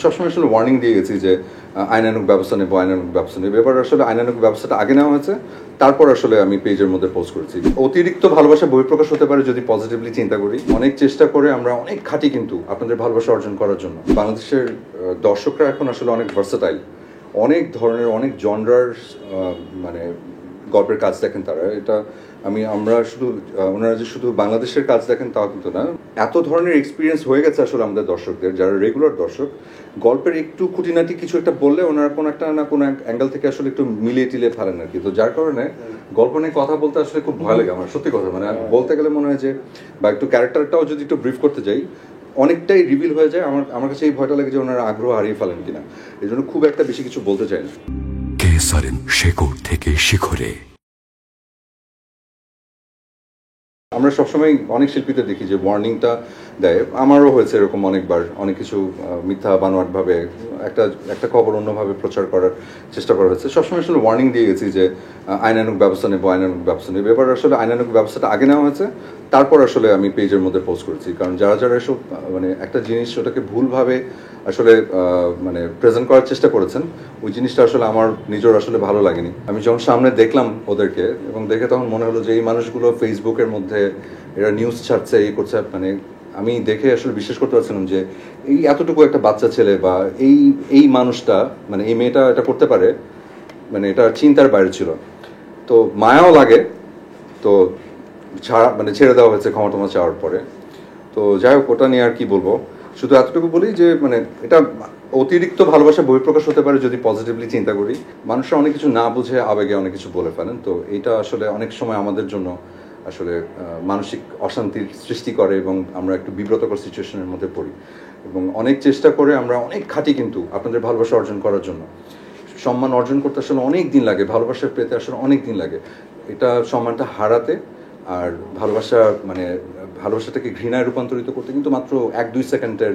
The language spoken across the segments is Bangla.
সবসময় আসলে ওয়ার্নিং দিয়ে গেছি যে আইনানুগ ব্যবস্থা নেব এবার আসলে আইনানুগ ব্যবস্থাটা আগে নেওয়া হয়েছে, তারপর আসলে আমি পেজের মধ্যে পোস্ট করেছি। অতিরিক্ত ভালোবাসা বহিঃপ্রকাশ হতে পারে যদি পজিটিভলি চিন্তা করি। অনেক চেষ্টা করে আমরা অনেক খাটি কিন্তু আপনাদের ভালোবাসা অর্জন করার জন্য। বাংলাদেশের দর্শকরা এখন আসলে অনেক ভার্সেটাইল, অনেক ধরনের অনেক জনরার মানে গল্পের কাজ দেখেন তারা। এটা আমরা শুধু ওনারা যে শুধু বাংলাদেশের কাজ দেখেন তাও কিন্তু না, এত ধরনের এক্সপিরিয়েন্স হয়ে গেছে আসলে আমাদের দর্শকদের, যারা রেগুলার দর্শক। গল্পের একটু খুঁটিনাটি কিছু একটা বললে ওনারা কোনো একটা না কোনো অ্যাঙ্গেল থেকে আসলে একটু মিলিয়ে টিলিয়ে ফেলেন আর কি। তো যার কারণে গল্প নিয়ে কথা বলতে আসলে খুব ভয় লাগে আমার, সত্যি কথা। মানে বলতে গেলে মনে হয় যে, বা একটু ক্যারেক্টারটাও যদি একটু ব্রিফ করতে যাই, অনেকটাই রিভিল হয়ে যায়। আমার কাছে এই ভয়টা লাগে যে ওনারা আগ্রহ হারিয়ে ফেলেন কিনা, এই জন্য খুব একটা বেশি কিছু বলতে চাই না। কেসারেন শেকড় থেকে শিখরে। আমরা সবসময় অনেক শিল্পীদের দেখি যে ওয়ার্নিংটা দেয়, আমারও হয়েছে এরকম অনেকবার, অনেক কিছু মিথ্যা বানোয়াটভাবে একটা খবর অন্যভাবে প্রচার করার চেষ্টা করা হয়েছে। সবসময় আসলে ওয়ার্নিং দিয়ে গেছি যে আইনানুগ ব্যবস্থা নেব এবার আসলে আইনানুগ ব্যবস্থাটা আগে নেওয়া হয়েছে, তারপর আসলে আমি পেজের মধ্যে পোস্ট করেছি। কারণ যারা এসব মানে একটা জিনিস ওটাকে ভুলভাবে আসলে মানে প্রেজেন্ট করার চেষ্টা করেছেন, ওই জিনিসটা আসলে আমার নিজের আসলে ভালো লাগেনি। আমি যখন সামনে দেখলাম ওদেরকে, এবং দেখে তখন মনে হলো যে এই মানুষগুলো ফেসবুকের মধ্যে এরা নিউজ ছাড়ছে, এই করছে, মানে আমি দেখে আসলে বিশ্বাস করতে পারছিলাম যে এই এতটুকু একটা বাচ্চা ছেলে বা এই মানুষটা, মানে এই মেয়েটা এটা করতে পারে, মানে এটা চিন্তার বাইরে ছিল। তো মায়াও লাগে। তো ছেড়ে দেওয়া হয়েছে ক্ষমা চাওয়ার পরে। তো যাই হোক, ওটা নিয়ে আর কি বলবো, শুধু এতটুকু বলি যে মানে এটা অতিরিক্ত ভালোবাসা বহিঃপ্রকাশ হতে পারে যদি পজিটিভলি চিন্তা করি। মানুষরা অনেক কিছু না বুঝে আবেগে অনেক কিছু বলে ফেলেন। তো এটা আসলে অনেক সময় আমাদের জন্য আসলে মানসিক অশান্তির সৃষ্টি করে এবং আমরা একটু বিব্রতকর সিচুয়েশনের মধ্যে পড়ি। এবং অনেক চেষ্টা করে আমরা অনেক খাটি কিন্তু আপনাদের ভালোবাসা অর্জন করার জন্য। সম্মান অর্জন করতে আসলে অনেক দিন লাগে, ভালোবাসা পেতে আসলে অনেক দিন লাগে। এটা সম্মানটা হারাতে আর ভালোবাসাটাকে ঘৃণায় রূপান্তরিত করতে কিন্তু মাত্র 1-2 সেকেন্ডের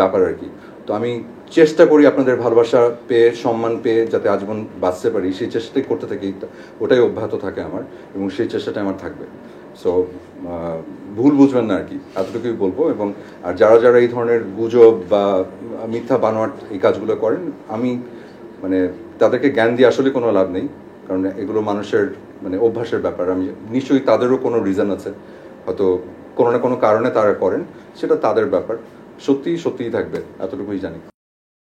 ব্যাপার আর কি। তো আমি চেষ্টা করি আপনাদের ভালোবাসা পেয়ে, সম্মান পেয়ে যাতে আজীবন বাঁচতে পারি, সেই চেষ্টাটাই করতে থাকি। ওটাই অব্যাহত থাকে আমার, এবং সেই চেষ্টাটা আমার থাকবে। সো ভুল বুঝবেন না আর কি, এতটুকুই বলবো। এবং আর যারা এই ধরনের গুজব বা মিথ্যা বানোয়াট এই কাজগুলো করেন, আমি মানে তাদেরকে জ্ঞান দিয়ে আসলে কোনো লাভ নেই। কারণ এগুলো মানুষের অভ্যাসের ব্যাপার। আমি নিশ্চয়ই তাদেরও কোনো রিজন আছে, হয়তো কোনো না কোনো কারণে তারা করেন, সেটা তাদের ব্যাপার। সত্যিই থাকবে, এতটুকুই জানি।